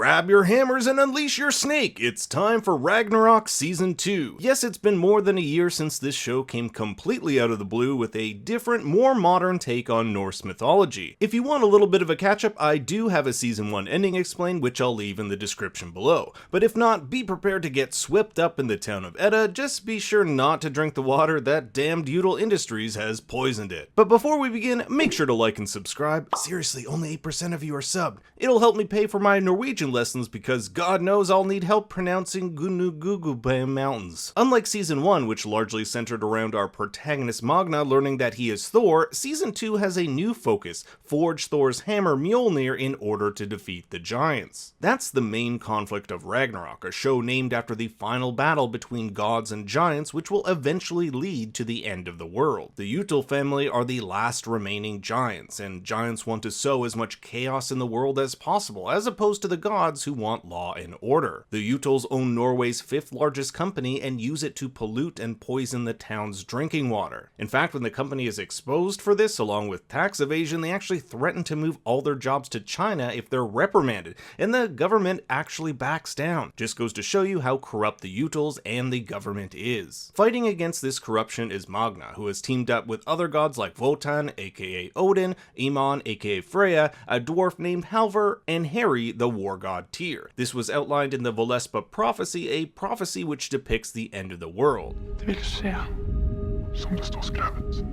Grab your hammers and unleash your snake! It's time for Ragnarok Season 2. Yes, it's been more than a year since this show came completely out of the blue with a different, more modern take on Norse mythology. If you want a little bit of a catch-up, I do have a Season 1 ending explained, which I'll leave in the description below. But if not, be prepared to get swept up in the town of Edda. Just be sure not to drink the water that damned Util Industries has poisoned it. But before we begin, make sure to like and subscribe. Seriously, only 8% of you are subbed. It'll help me pay for my Norwegian lessons because God knows I'll need help pronouncing Gunugugubam Mountains. Unlike Season 1, which largely centered around our protagonist Magna learning that he is Thor, Season 2 has a new focus: forge Thor's hammer Mjolnir in order to defeat the giants. That's the main conflict of Ragnarok, a show named after the final battle between gods and giants which will eventually lead to the end of the world. The Util family are the last remaining giants, and giants want to sow as much chaos in the world as possible, as opposed to the gods who want law and order. The Utils own Norway's 5th largest company and use it to pollute and poison the town's drinking water. In fact, when the company is exposed for this, along with tax evasion, they actually threaten to move all their jobs to China if they're reprimanded, and the government actually backs down. Just goes to show you how corrupt the Utils and the government is. Fighting against this corruption is Magna, who has teamed up with other gods like Wotan, aka Odin, Iman, aka Freya, a dwarf named Halvor, and Heri, the war god Tyr. This was outlined in the Völuspá prophecy, a prophecy which depicts the end of the world. Det vil skje, som det står skrevet.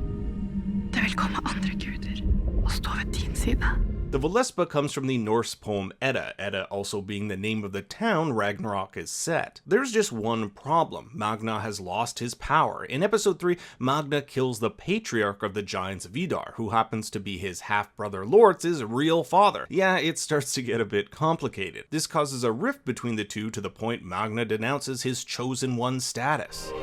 Det vil komme andre guder og stå ved din side. The Völuspá comes from the Norse poem Edda, Edda also being the name of the town Ragnarok is set. There's just one problem: Magna has lost his power. In episode 3, Magna kills the patriarch of the giants Vidar, who happens to be his half-brother Lortz's real father. Yeah, it starts to get a bit complicated. This causes a rift between the two to the point Magna denounces his chosen one status.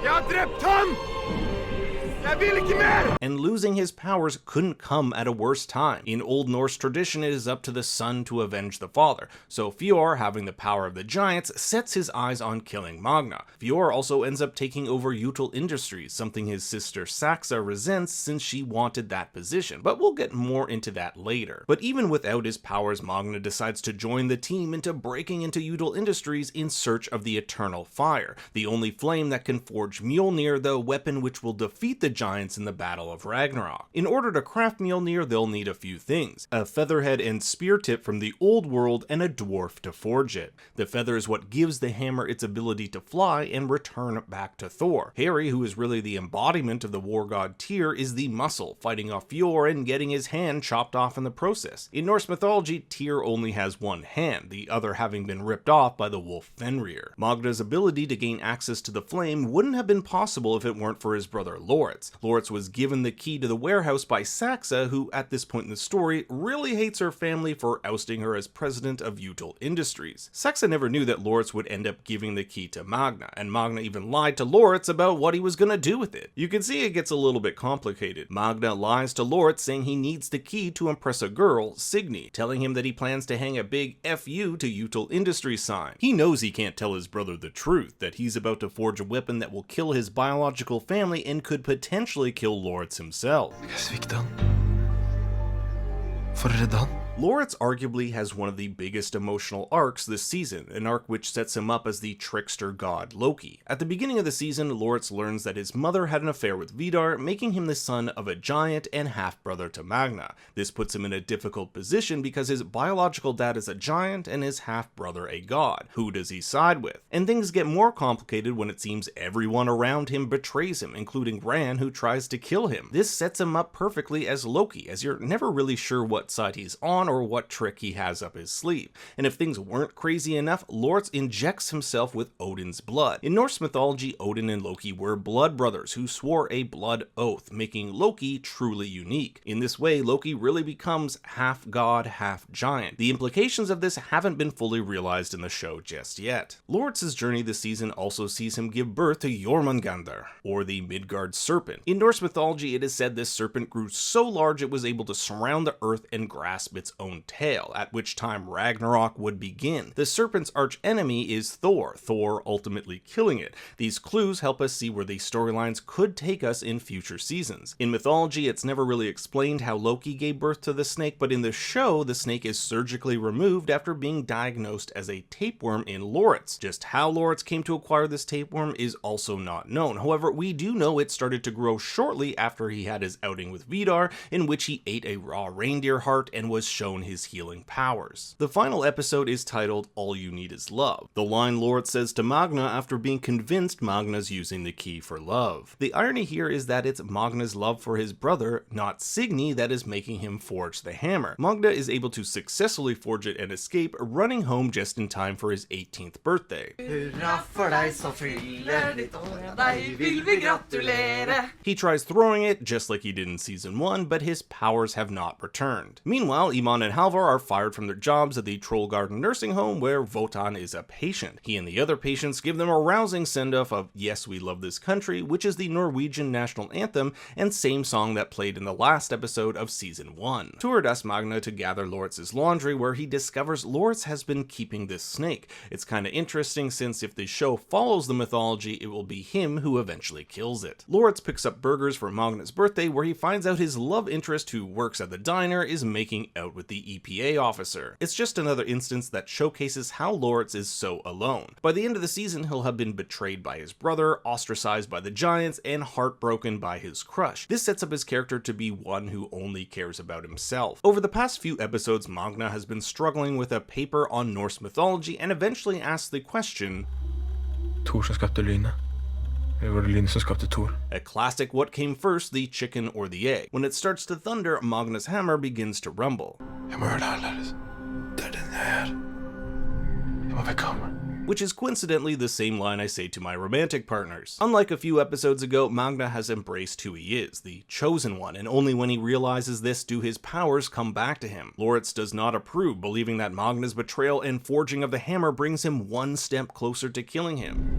And losing his powers couldn't come at a worse time. In Old Norse tradition, it is up to the son to avenge the father, so Fjord, having the power of the giants, sets his eyes on killing Magna. Fjord also ends up taking over Util Industries, something his sister Saxa resents since she wanted that position, but we'll get more into that later. But even without his powers, Magna decides to join the team into breaking into Util Industries in search of the Eternal Fire, the only flame that can forge Mjolnir, the weapon which will defeat the giants in the Battle of Ragnarok. In order to craft Mjolnir, they'll need a few things: a featherhead and spear tip from the old world, and a dwarf to forge it. The feather is what gives the hammer its ability to fly and return back to Thor. Heri, who is really the embodiment of the war god Tyr, is the muscle, fighting off Fjord and getting his hand chopped off in the process. In Norse mythology, Tyr only has one hand, the other having been ripped off by the wolf Fenrir. Magna's ability to gain access to the flame wouldn't have been possible if it weren't for his brother Lortz. Lortz was given the key to the warehouse by Saxa, who at this point in the story really hates her family for ousting her as president of Util Industries. Saxa never knew that Lortz would end up giving the key to Magna, and Magna even lied to Lortz about what he was gonna do with it. You can see it gets a little bit complicated. Magna lies to Lortz saying he needs the key to impress a girl, Signy, telling him that he plans to hang a big FU to Util Industries sign. He knows he can't tell his brother the truth, that he's about to forge a weapon that will kill his biological family and could potentially kill Lortz himself. Lortz arguably has one of the biggest emotional arcs this season, an arc which sets him up as the trickster god Loki. At the beginning of the season, Lortz learns that his mother had an affair with Vidar, making him the son of a giant and half-brother to Magna. This puts him in a difficult position because his biological dad is a giant and his half-brother a god. Who does he side with? And things get more complicated when it seems everyone around him betrays him, including Ran, who tries to kill him. This sets him up perfectly as Loki, as you're never really sure what side he's on or what trick he has up his sleeve. And if things weren't crazy enough, Lortz injects himself with Odin's blood. In Norse mythology, Odin and Loki were blood brothers who swore a blood oath, making Loki truly unique. In this way, Loki really becomes half god, half giant. The implications of this haven't been fully realized in the show just yet. Lortz's journey this season also sees him give birth to Jormungandr, or the Midgard serpent. In Norse mythology, it is said this serpent grew so large it was able to surround the earth and grasp its own tail, at which time Ragnarok would begin. The serpent's archenemy is Thor ultimately killing it. These clues help us see where these storylines could take us in future seasons. In mythology, it's never really explained how Loki gave birth to the snake, but in the show, the snake is surgically removed after being diagnosed as a tapeworm in Loritz. Just how Loritz came to acquire this tapeworm is also not known. However, we do know it started to grow shortly after he had his outing with Vidar, in which he ate a raw reindeer heart and was shown his healing powers. The final episode is titled All You Need Is Love. The line Loritz says to Magna after being convinced Magna's using the key for love. The irony here is that it's Magna's love for his brother, not Signy, that is making him forge the hammer. Magna is able to successfully forge it and escape, running home just in time for his 18th birthday. He tries throwing it, just like he did in season 1, but his powers have not returned. Meanwhile, Iman and Halvar are fired from their jobs at the Troll Garden nursing home where Wotan is a patient. He and the other patients give them a rousing send-off of Yes, We Love This Country, which is the Norwegian national anthem and same song that played in the last episode of season 1. Tord asks Magna to gather Loritz's laundry, where he discovers Loritz has been keeping this snake. It's kinda interesting since if the show follows the mythology, it will be him who eventually kills it. Loritz picks up burgers for Magna's birthday, where he finds out his love interest who works at the diner is making out with the EPA officer. It's just another instance that showcases how Loritz is so alone. By the end of the season, he'll have been betrayed by his brother, ostracized by the giants, and heartbroken by his crush. This sets up his character to be one who only cares about himself. Over the past few episodes, Magna has been struggling with a paper on Norse mythology and eventually asks the question, Thor som skapte lynet? Eller var det lynet som skapte Thor? A classic what came first, the chicken or the egg. When it starts to thunder, Magna's hammer begins to rumble. Jeg må høre det annerledes. Det den jeg er. Jeg må vekke hammeren. Which is coincidentally the same line I say to my romantic partners. Unlike a few episodes ago, Magna has embraced who he is, the chosen one, and only when he realizes this do his powers come back to him. Loritz does not approve, believing that Magna'S betrayal and forging of the hammer brings him one step closer to killing him.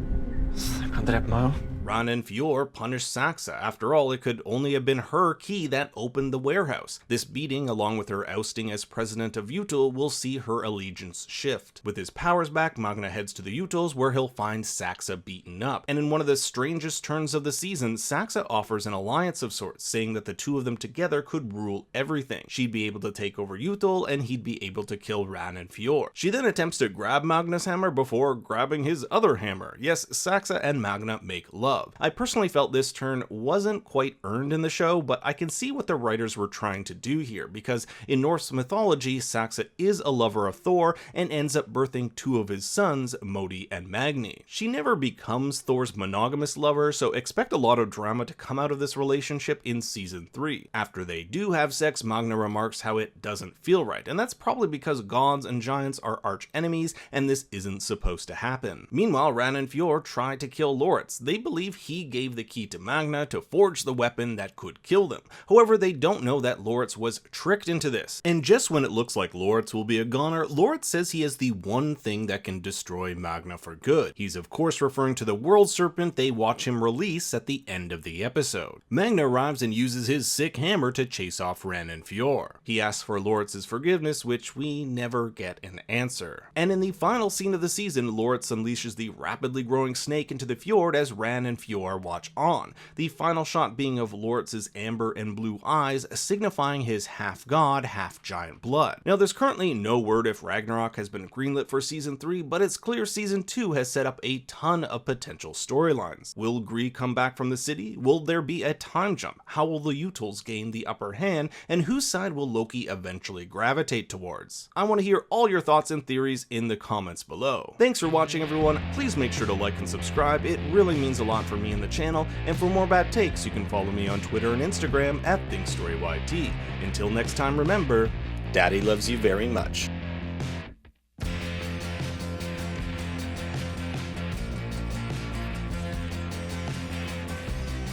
Jeg kan drepe meg også. Ragnarok punished Saxa. After all, it could only have been her key that opened the warehouse. This beating, along with her ousting as president of Util, will see her allegiance shift. With his powers back, Magna heads to the Utils, where he'll find Saxa beaten up. And in one of the strangest turns of the season, Saxa offers an alliance of sorts, saying that the two of them together could rule everything. She'd be able to take over Util, and he'd be able to kill Ragnarok. She then attempts to grab Magna's hammer before grabbing his other hammer. Yes, Saxa and Magna make love. I personally felt this turn wasn't quite earned in the show, but I can see what the writers were trying to do here, because in Norse mythology, Saxa is a lover of Thor and ends up birthing two of his sons, Modi and Magni. She never becomes Thor's monogamous lover, so expect a lot of drama to come out of this relationship in season 3. After they do have sex, Magna remarks how it doesn't feel right, and that's probably because gods and giants are arch enemies, and this isn't supposed to happen. Meanwhile, Ran and Fjord try to kill Loritz. They believe he gave the key to Magna to forge the weapon that could kill them. However, they don't know that Loritz was tricked into this. And just when it looks like Loritz will be a goner, Loritz says he has the one thing that can destroy Magna for good. He's of course referring to the world serpent they watch him release at the end of the episode. Magna arrives and uses his sick hammer to chase off Ran and Fjord. He asks for Loritz's forgiveness, which we never get an answer. And in the final scene of the season, Loritz unleashes the rapidly growing snake into the fjord as Ran and Fjord watch on, the final shot being of Loritz's amber and blue eyes, signifying his half-god, half-giant blood. Now, there's currently no word if Ragnarok has been greenlit for season 3, but it's clear season 2 has set up a ton of potential storylines. Will Gree come back from the city? Will there be a time jump? How will the Utils gain the upper hand? And whose side will Loki eventually gravitate towards? I want to hear all your thoughts and theories in the comments below. Thanks for watching, everyone. Please make sure to like and subscribe. It really means a lot for me and the channel, and for more bad takes, you can follow me on Twitter and Instagram at ThinkStoryYT. Until next time, remember, Daddy loves you very much.